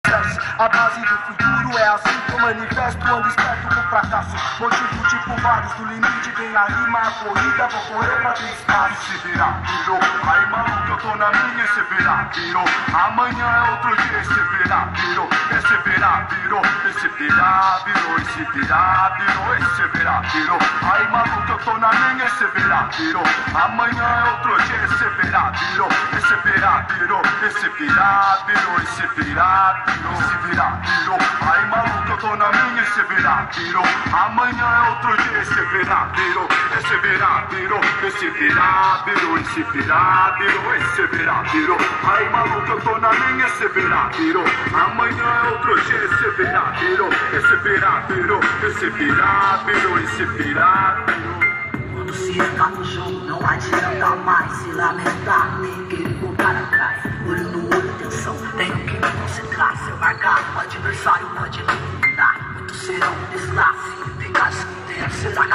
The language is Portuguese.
alicerce. A base do futuro é assim que eu manifesto. Ando esperto com fracasso, motivo tipo vários. Do limite vem a rima, a corrida, vou correr pra ter espaço. Se virar, virou, aí maluco eu tô na minha e se virar, virou. Amanhã é outro dia e se virar, virou. Esse virar, virou, esse virar, virou. Esse virar, virou, esse virar, virou. Aí maluco eu tô na minha e se virar, virou. Amanhã é outro dia e se virar, virou. Esse virar, virou, esse virar, virou. Esse virar, virou, esse virar, virou. Aí maluco eu tô na minha e se virar, virou. Amanhã é outro dia e se virar, virou. Esse virar, virou, esse virar, virou. Esse virar, virou, esse virar, virou. Aí maluco eu tô na minha e se virar, virou. Amanhã é outro dia e se virar, virou. Esse virar, virou, esse virar, virou. Esse virar, virou. Quando se está no chão, não adianta mais se lamentar, nem querer voltar atrás. Olho no olho, tensão, tenho que me concentrar. Se eu marcar, o adversário pode me eliminar. Muitos serão desse laço, ficar sem tempo, será que